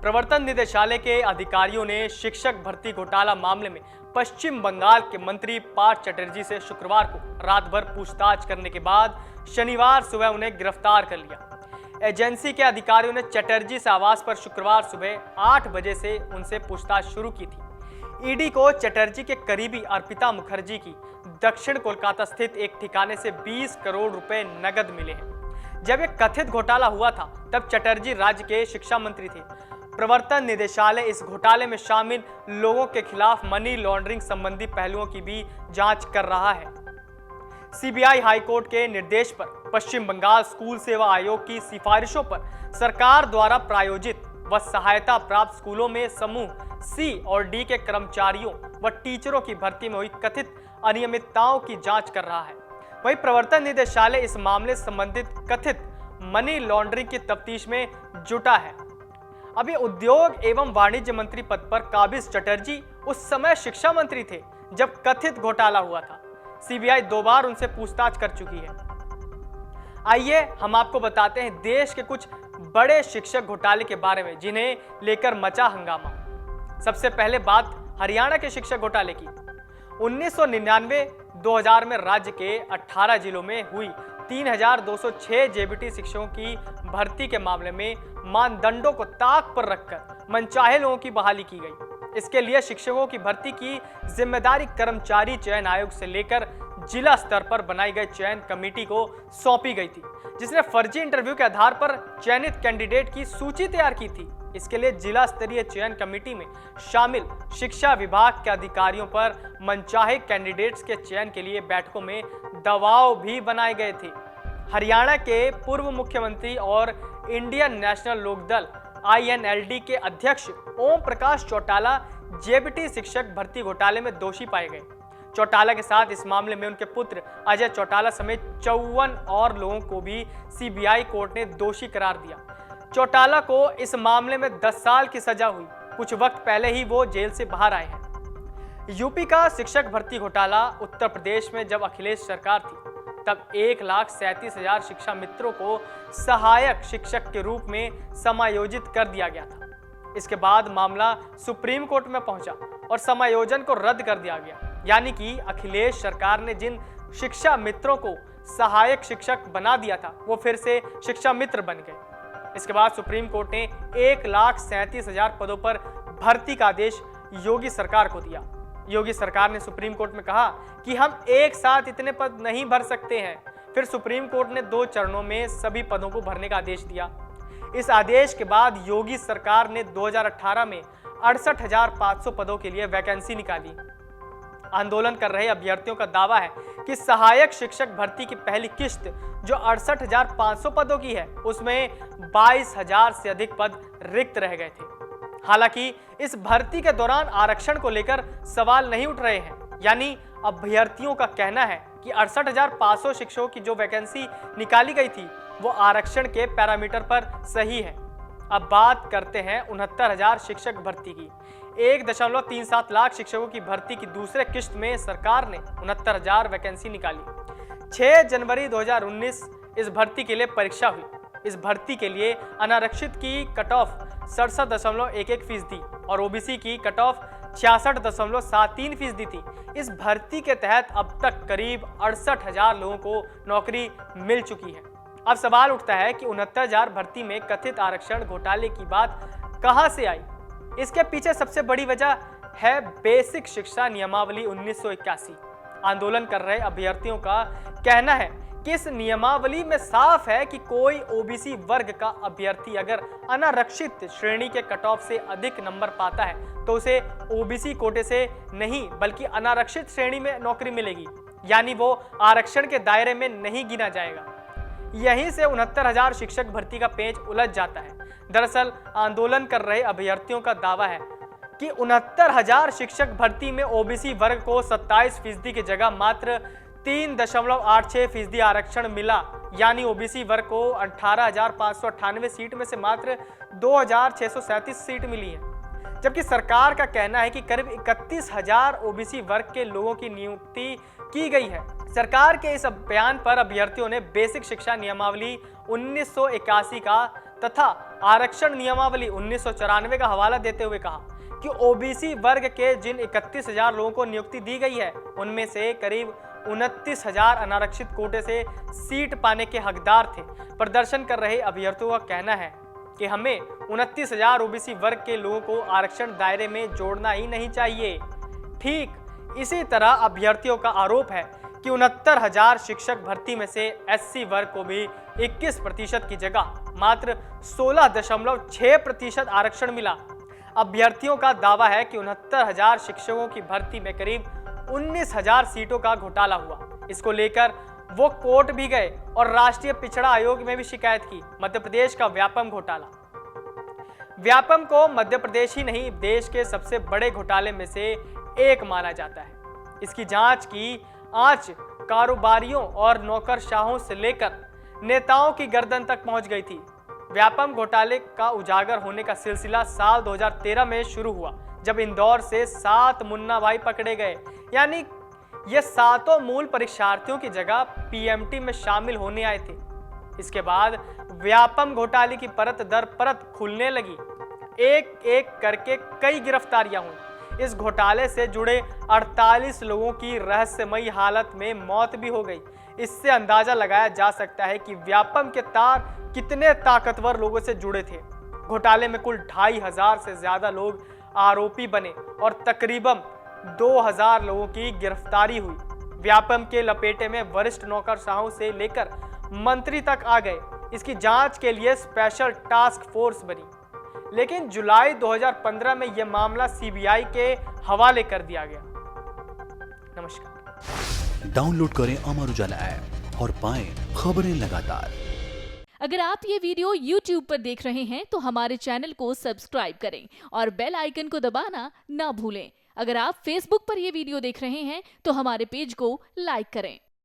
प्रवर्तन निदेशालय के अधिकारियों ने शिक्षक भर्ती घोटाला मामले में पश्चिम बंगाल के मंत्री पार्थ चटर्जी से शुक्रवार को रात भर पूछताछ करने के बाद शनिवार सुबह उन्हें गिरफ्तार कर लिया। एजेंसी के अधिकारियों ने चटर्जी से आवास पर शुक्रवार सुबह 8 बजे से उनसे पूछताछ शुरू की थी। ईडी को चटर्जी के करीबी अर्पिता मुखर्जी की दक्षिण कोलकाता स्थित एक ठिकाने से 20 करोड़ रुपए नकद मिले हैं। जब एक कथित घोटाला हुआ था तब चटर्जी राज्य के शिक्षा मंत्री थे। प्रवर्तन निदेशालय इस घोटाले में शामिल लोगों के खिलाफ मनी लॉन्ड्रिंग संबंधी पहलुओं की भी जांच कर रहा है। सीबीआई हाईकोर्ट के निर्देश पर पश्चिम बंगाल स्कूल सेवा आयोग की सिफारिशों पर सरकार द्वारा प्रायोजित व सहायता प्राप्त स्कूलों में समूह सी और डी के कर्मचारियों व टीचरों की भर्ती में हुई कथित अनियमितताओं की जांच कर रहा है। वहीं प्रवर्तन निदेशालय इस मामले से संबंधित कथित मनी लॉन्ड्रिंग की तफ्तीश में जुटा है। अभी उद्योग एवं वाणिज्य मंत्री पद पर काबिज चटर्जी उस समय शिक्षा मंत्री थे जब कथित घोटाला हुआ था। सीबीआई 2 बार उनसे पूछताछ कर चुकी है। आइए हम आपको बताते हैं देश के कुछ बड़े शिक्षक घोटाले के बारे में जिन्हें लेकर मचा हंगामा। सबसे पहले बात हरियाणा के शिक्षक घोटाले की। 1999-2000 में राज्य के 18 जिलों में हुई 3206 जेबीटी शिक्षकों की भर्ती के मामले में मानदंडों को ताक पर रखकर मनचाहे लोगों की बहाली की गई। इसके लिए शिक्षकों की भर्ती की जिम्मेदारी कर्मचारी चयन आयोग से लेकर जिला स्तर पर बनाई गई चयन कमेटी को सौंपी गई थी, जिसने फर्जी इंटरव्यू के आधार पर चयनित कैंडिडेट की सूची तैयार की थी। इसके लिए जिला स्तरीय चयन कमेटी में शामिल शिक्षा विभाग के अधिकारियों पर मनचाहे कैंडिडेट्स के चयन के लिए बैठकों में दबाव भी बनाए गए थे। हरियाणा के पूर्व मुख्यमंत्री और इंडियन नेशनल लोकदल INLD के अध्यक्ष ओम प्रकाश चौटाला जेबीटी शिक्षक भर्ती घोटाले में दोषी पाए गए। चौटाला के साथ इस मामले में उनके पुत्र अजय चौटाला समेत 54 और लोगों को भी सीबीआई कोर्ट ने दोषी करार दिया। चौटाला को इस मामले में 10 साल की सजा हुई। कुछ वक्त पहले ही वो जेल से बाहर आए हैं। यूपी का शिक्षक भर्ती घोटाला उत्तर प्रदेश में जब अखिलेश सरकार थी तब 1,37,000 शिक्षा मित्रों को सहायक शिक्षक के रूप में समायोजित कर दिया गया था। इसके बाद मामला सुप्रीम कोर्ट में पहुंचा और समायोजन को रद्द कर दिया गया। यानी कि अखिलेश सरकार ने जिन शिक्षा मित्रों को सहायक शिक्षक बना दिया था वो फिर से शिक्षा मित्र बन गए। इसके बाद सुप्रीम कोर्ट ने 1,37,000 पदों पर भर्ती का आदेश योगी सरकार को दिया। योगी सरकार ने सुप्रीम कोर्ट में कहा कि हम एक साथ इतने पद नहीं भर सकते हैं। फिर सुप्रीम कोर्ट ने 2 चरणों में सभी पदों को भरने का आदेश दिया। इस आदेश के बाद योगी सरकार ने 2018 में 68,500 पदों के लिए वैकेंसी निकाली। आंदोलन कर रहे अभ्यर्थियों का दावा है कि सहायक शिक्षक भर्ती की पहली किश्त जो 68,500 पदों की है उसमें 22,000 से अधिक पद रिक्त रह गए थे। हालांकि इस भर्ती के दौरान आरक्षण को लेकर सवाल नहीं उठ रहे हैं। यानी अभ्यर्थियों का कहना है कि 68,500 शिक्षकों की जो वैकेंसी निकाली गई थी वो आरक्षण के पैरामीटर पर सही है। अब बात करते हैं 69,000 शिक्षक भर्ती की। 1.37 लाख शिक्षकों की भर्ती की दूसरे किश्त में सरकार ने 69,000 वैकेंसी निकाली। 6 जनवरी 2019 इस भर्ती के लिए परीक्षा हुई। इस भर्ती के लिए अनारक्षित की कट ऑफ 67.11% और ओबीसी की कट ऑफ 66.73% थी। इस भर्ती के तहत अब तक करीब 68,000 लोगों को नौकरी मिल चुकी है। अब सवाल उठता है कि 69,000 भर्ती में कथित आरक्षण घोटाले की बात कहां से आई? इसके पीछे सबसे बड़ी वजह है बेसिक शिक्षा नियमावली 1981। आंदोलन कर रहे अभ्यर्थियों का कहना है कि इस नियमावली में साफ है कि कोई ओबीसी वर्ग का अभ्यर्थी अगर अनारक्षित श्रेणी के कट ऑफ से अधिक नंबर पाता है तो उसे ओबीसी कोटे से नहीं बल्कि अनारक्षित श्रेणी में नौकरी मिलेगी, यानी वो आरक्षण के दायरे में नहीं गिना जाएगा। यहीं से 69,000 शिक्षक भर्ती का पेंच उलझ जाता है। दरअसल आंदोलन कर रहे अभ्यर्थियों का दावा है कि 69,000 शिक्षक भर्ती में ओबीसी वर्ग को 27% की जगह मात्र 3.86% आरक्षण मिला, यानी ओबीसी वर्ग को 18,598 सीट में से मात्र 2,637 सीट मिली है। जबकि सरकार का कहना है कि करीब 31,000 ओबीसी वर्ग के लोगों की नियुक्ति की गई है। सरकार के इस बयान पर अभ्यर्थियों ने बेसिक शिक्षा नियमावली 1981 का तथा आरक्षण नियमावली 1994 का हवाला देते हुए कहा कि ओबीसी वर्ग के जिन 31,000 लोगों को नियुक्ति दी गई है, उनमें से करीब 29,000 अनारक्षित कोटे से सीट पाने के हकदार थे। प्रदर्शन कर रहे अभ्यर्थियों का कहना है कि हमें 29,000 ओबीसी वर्ग के लोगों को आरक्षण दायरे में जोड़ना ही नहीं चाहिए। ठीक इसी तरह अभ्यर्थियों का आरोप है कि 69,000 शिक्षक भर्ती में से एससी वर्ग को भी 21% की जगह मात्र 16.6% आरक्षण मिला। अभ्यर्थियों का दावा है कि 69,000 शिक्षकों की भर्ती में करीब 19,000 सीटों का घोटाला हुआ। इसको लेकर वो कोर्ट भी गए और राष्ट्रीय पिछड़ा आयोग में भी शिकायत की। मध्य प्रदेश का व्यापम घोटाला। व्यापम को मध्य प्रदेश ही नहीं, देश के सबसे बड़े घोटाले में से एक माना जाता है। इसकी जांच की आंच कारोबारियों और नौकरशाहों से लेकर नेताओं की गर्दन तक पहुंच गई थी। व्यापम घोटाले का उजागर होने का सिलसिला साल 2013 में शुरू हुआ, जब इंदौर से 7 मुन्ना भाई पकड़े गए। यानी ये 7 मूल परीक्षार्थियों की जगह पीएमटी में शामिल होने आए थे। इसके बाद व्यापम घोटाले की परत दर परत खुलने लगी। एक एक करके कई गिरफ्तारियां हुई। इस घोटाले से जुड़े 48 लोगों की रहस्यमयी हालत में मौत भी हो गई। इससे अंदाजा लगाया जा सकता है कि व्यापम के तार कितने ताकतवर लोगों से जुड़े थे। घोटाले में कुल 2,500 से ज्यादा लोग आरोपी बने और तकरीबन 2,000 लोगों की गिरफ्तारी हुई। व्यापम के लपेटे में वरिष्ठ नौकरशाहों से लेकर मंत्री तक आ गए। इसकी जांच के लिए स्पेशल टास्क फोर्स बनी, लेकिन जुलाई 2015 में यह मामला सीबीआई के हवाले कर दिया गया। नमस्कार। डाउनलोड करें अमर उजाला ऐप और पाएं खबरें लगातार। अगर आप ये वीडियो YouTube पर देख रहे हैं तो हमारे चैनल को सब्सक्राइब करें और बेल आइकन को दबाना ना भूलें। अगर आप Facebook पर ये वीडियो देख रहे हैं तो हमारे पेज को लाइक करें।